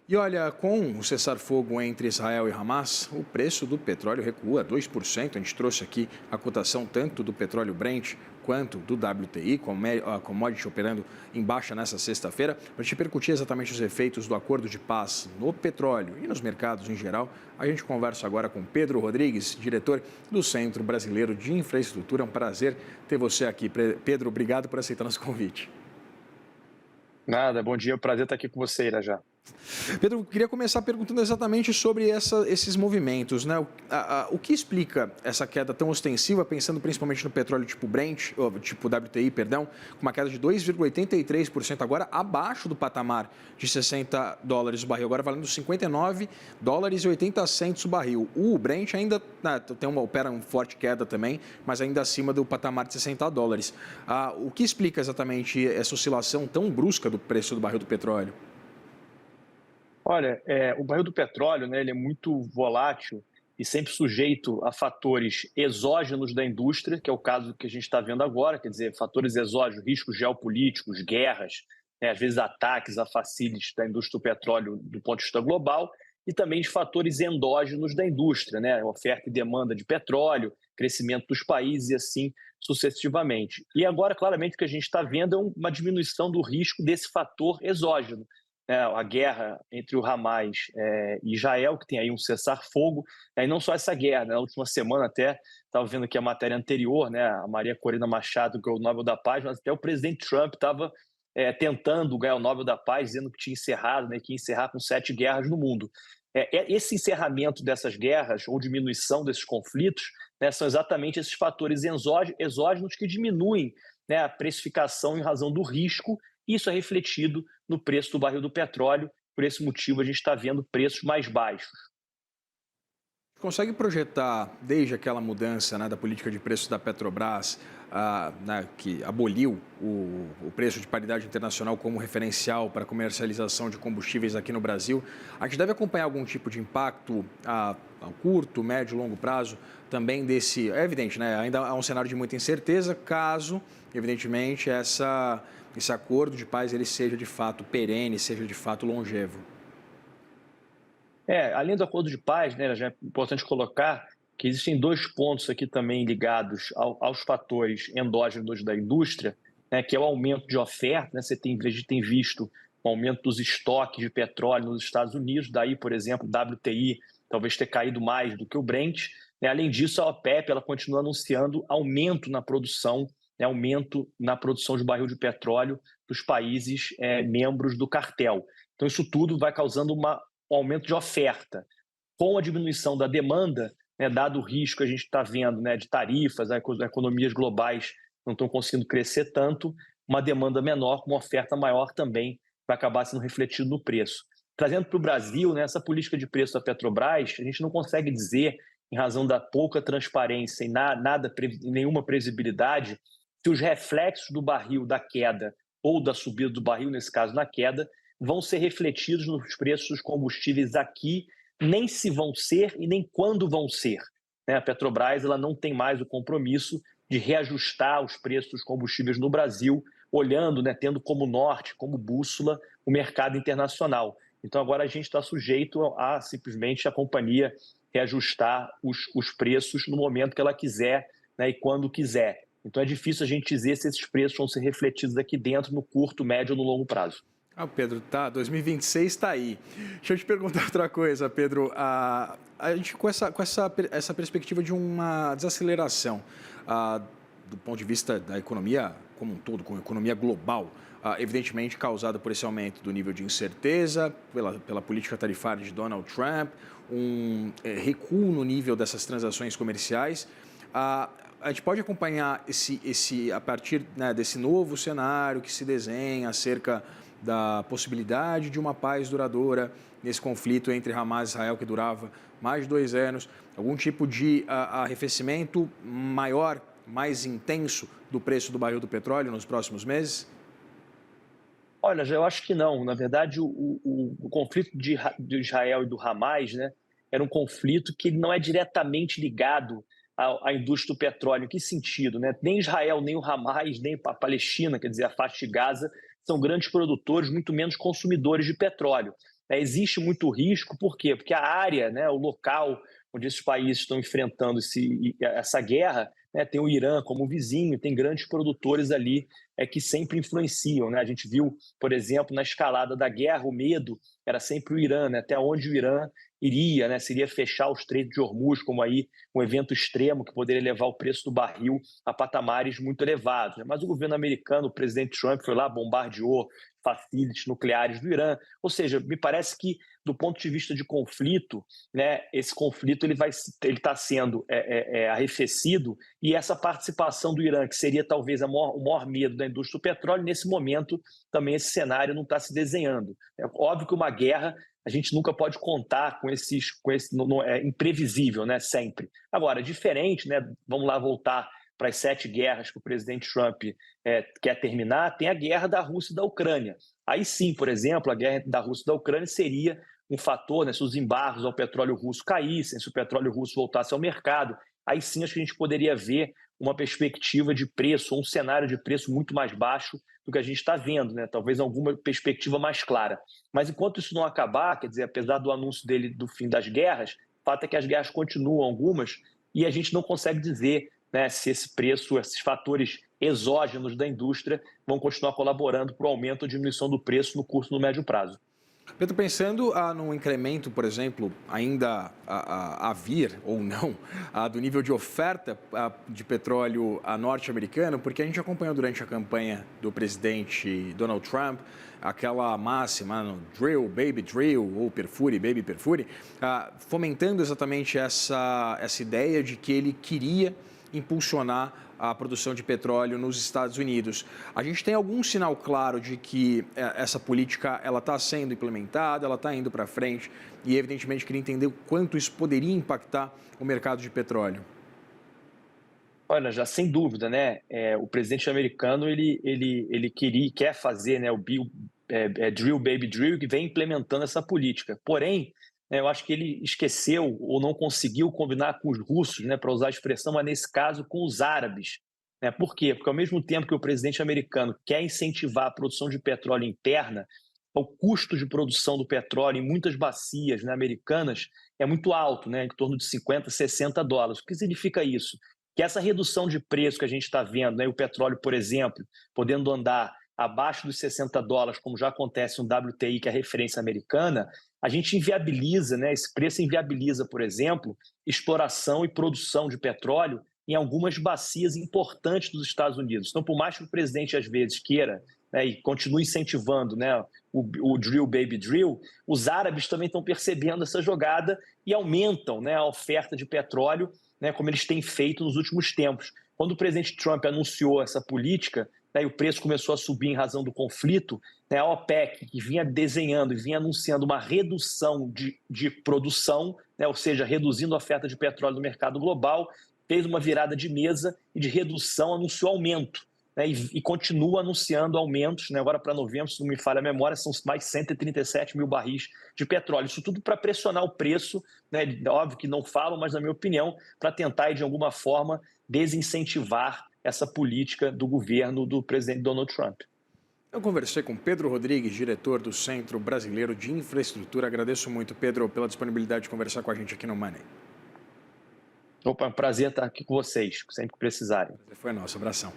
E olha, com o cessar-fogo entre Israel e Hamas, o preço do petróleo recua 2%. A gente trouxe aqui a cotação tanto do petróleo Brent quanto do WTI, com a commodity operando em baixa nessa sexta-feira. Para te repercutir exatamente os efeitos do acordo de paz no petróleo e nos mercados em geral, a gente conversa agora com Pedro Rodrigues, diretor do Centro Brasileiro de Infraestrutura. É um prazer ter você aqui. Pedro, obrigado por aceitar nosso convite. Nada, bom dia, é um prazer estar aqui com você, Irajá. Pedro, eu queria começar perguntando exatamente sobre esses movimentos, né? O que explica essa queda tão ostensiva, pensando principalmente no petróleo tipo Brent, ou tipo WTI, perdão, com uma queda de 2,83%, agora abaixo do patamar de US$ 60 o barril, agora valendo US$ 59,80 o barril. O Brent ainda opera uma forte queda também, mas ainda acima do patamar de US$ 60. O que explica exatamente essa oscilação tão brusca do preço do barril do petróleo? Olha, o barril do petróleo, né, ele é muito volátil e sempre sujeito a fatores exógenos da indústria, que é o caso que a gente está vendo agora, quer dizer, fatores exógenos, riscos geopolíticos, guerras, né, às vezes ataques a facilities da indústria do petróleo do ponto de vista global, e também de fatores endógenos da indústria, né, oferta e demanda de petróleo, crescimento dos países e assim sucessivamente. E agora, claramente, o que a gente está vendo é uma diminuição do risco desse fator exógeno, né, a guerra entre o Hamas e Israel, que tem aí um cessar-fogo, e não só essa guerra, né, na última semana até, estava vendo aqui a matéria anterior, né, a Maria Corina Machado ganhou o Nobel da Paz, mas até o presidente Trump estava tentando ganhar o Nobel da Paz, dizendo que tinha encerrado, né, que ia encerrar com 7 guerras no mundo. Esse encerramento dessas guerras, ou diminuição desses conflitos, né, são exatamente esses fatores exógenos que diminuem, né, a precificação em razão do risco. Isso é refletido no preço do barril do petróleo. Por esse motivo, a gente está vendo preços mais baixos. Consegue projetar, desde aquela mudança, né, da política de preços da Petrobras, né, que aboliu o preço de paridade internacional como referencial para comercialização de combustíveis aqui no Brasil, a gente deve acompanhar algum tipo de impacto a curto, médio e longo prazo também desse... É evidente, né, ainda há um cenário de muita incerteza, caso, evidentemente, esse acordo de paz ele seja de fato perene, seja de fato longevo. Além do acordo de paz, né, já é importante colocar que existem dois pontos aqui também ligados aos fatores endógenos da indústria, né, que é o aumento de oferta, né, a gente tem visto o aumento dos estoques de petróleo nos Estados Unidos, daí, por exemplo, o WTI talvez ter caído mais do que o Brent, né. Além disso, a OPEP ela continua anunciando aumento na produção, né, aumento na produção de barril de petróleo dos países membros do cartel. Então, isso tudo vai causando um aumento de oferta. Com a diminuição da demanda, né, dado o risco que a gente está vendo, né, de tarifas, as economias globais não estão conseguindo crescer tanto, uma demanda menor, uma oferta maior também vai acabar sendo refletido no preço. Trazendo para o Brasil, né, essa política de preço da Petrobras, a gente não consegue dizer, em razão da pouca transparência e nenhuma previsibilidade, se os reflexos do barril da queda ou da subida do barril, nesse caso na queda, vão ser refletidos nos preços dos combustíveis aqui, nem se vão ser e nem quando vão ser, né? A Petrobras ela não tem mais o compromisso de reajustar os preços dos combustíveis no Brasil, olhando, né, tendo como norte, como bússola, o mercado internacional. Então agora a gente está sujeito a simplesmente a companhia reajustar os preços no momento que ela quiser, né, e quando quiser. Então é difícil a gente dizer se esses preços vão ser refletidos aqui dentro no curto, médio ou no longo prazo. Pedro, tá, 2026 está aí. Deixa eu te perguntar outra coisa, Pedro. A gente com essa perspectiva de uma desaceleração do ponto de vista da economia como um todo, com a economia global, evidentemente causada por esse aumento do nível de incerteza, pela política tarifária de Donald Trump, recuo no nível dessas transações comerciais. A gente pode acompanhar a partir, né, desse novo cenário que se desenha acerca da possibilidade de uma paz duradoura nesse conflito entre Hamas e Israel que durava mais de 2 anos, algum tipo de arrefecimento maior, mais intenso do preço do barril do petróleo nos próximos meses? Olha, eu acho que não. Na verdade, o conflito de Israel e do Hamas, né, era um conflito que não é diretamente ligado à indústria do petróleo. Em que sentido? Né? Nem Israel, nem o Hamas, nem a Palestina, quer dizer, a faixa de Gaza, são grandes produtores, muito menos consumidores de petróleo. Existe muito risco, por quê? Porque a área, né, o local onde esses países estão enfrentando essa guerra, né, tem o Irã como vizinho, tem grandes produtores ali que sempre influenciam. Né? A gente viu, por exemplo, na escalada da guerra, o medo era sempre o Irã, né? Até onde o Irã iria, né? Seria fechar o Estreito de Hormuz como aí um evento extremo que poderia levar o preço do barril a patamares muito elevados. Né? Mas o governo americano, o presidente Trump foi lá, bombardeou facilities nucleares do Irã. Ou seja, me parece que do ponto de vista de conflito, né, esse conflito ele está sendo arrefecido, e essa participação do Irã, que seria talvez o maior medo da indústria do petróleo, nesse momento também esse cenário não está se desenhando. É óbvio que uma guerra a gente nunca pode contar com esse é imprevisível, né, sempre. Agora, diferente, né, vamos lá voltar para as 7 guerras que o presidente Trump quer terminar, tem a guerra da Rússia e da Ucrânia. Aí sim, por exemplo, a guerra da Rússia e da Ucrânia seria um fator, né, se os embargos ao petróleo russo caíssem, se o petróleo russo voltasse ao mercado, aí sim acho que a gente poderia ver uma perspectiva de preço, ou um cenário de preço muito mais baixo do que a gente está vendo, né? Talvez alguma perspectiva mais clara. Mas enquanto isso não acabar, quer dizer, apesar do anúncio dele do fim das guerras, o fato é que as guerras continuam algumas e a gente não consegue dizer, né, se esse preço, esses fatores exógenos da indústria vão continuar colaborando para o aumento ou diminuição do preço no curto e no médio prazo. Pedro, pensando num incremento, por exemplo, ainda a vir ou não, do nível de oferta de petróleo norte-americano, porque a gente acompanhou durante a campanha do presidente Donald Trump aquela máxima, drill, baby drill, ou perfure, baby perfure, fomentando exatamente essa ideia de que ele queria impulsionar a produção de petróleo nos Estados Unidos. A gente tem algum sinal claro de que essa política ela está sendo implementada, ela está indo para frente e, evidentemente, queria entender o quanto isso poderia impactar o mercado de petróleo? Olha, já sem dúvida, né? O presidente americano ele quer fazer, né, o Drill Baby Drill, que vem implementando essa política. Porém, né, eu acho que ele esqueceu ou não conseguiu combinar com os russos, né, para usar a expressão, mas nesse caso com os árabes. Né? Por quê? Porque ao mesmo tempo que o presidente americano quer incentivar a produção de petróleo interna, o custo de produção do petróleo em muitas bacias, né, americanas é muito alto, né, em torno de 50, 60 dólares. O que significa isso? Que essa redução de preço que a gente está vendo, né, o petróleo, por exemplo, podendo andar abaixo dos 60 dólares, como já acontece no WTI, que é a referência americana, a gente inviabiliza, né, esse preço inviabiliza, por exemplo, exploração e produção de petróleo em algumas bacias importantes dos Estados Unidos. Então, por mais que o presidente, às vezes, queira, né, e continue incentivando, né, o Drill Baby Drill, os árabes também estão percebendo essa jogada e aumentam, né, a oferta de petróleo, né, como eles têm feito nos últimos tempos. Quando o presidente Trump anunciou essa política, né, e o preço começou a subir em razão do conflito, né, a OPEC, que vinha desenhando e vinha anunciando uma redução de produção, né, ou seja, reduzindo a oferta de petróleo no mercado global, fez uma virada de mesa e de redução anunciou aumento. Né, e continua anunciando aumentos, né, agora para novembro, se não me falha a memória, são mais 137 mil barris de petróleo. Isso tudo para pressionar o preço, né, óbvio que não falam, mas na minha opinião, para tentar, de alguma forma, desincentivar essa política do governo do presidente Donald Trump. Eu conversei com Pedro Rodrigues, diretor do Centro Brasileiro de Infraestrutura. Agradeço muito, Pedro, pela disponibilidade de conversar com a gente aqui no Money. Opa, é um prazer estar aqui com vocês, sempre que precisarem. Foi nosso, abração.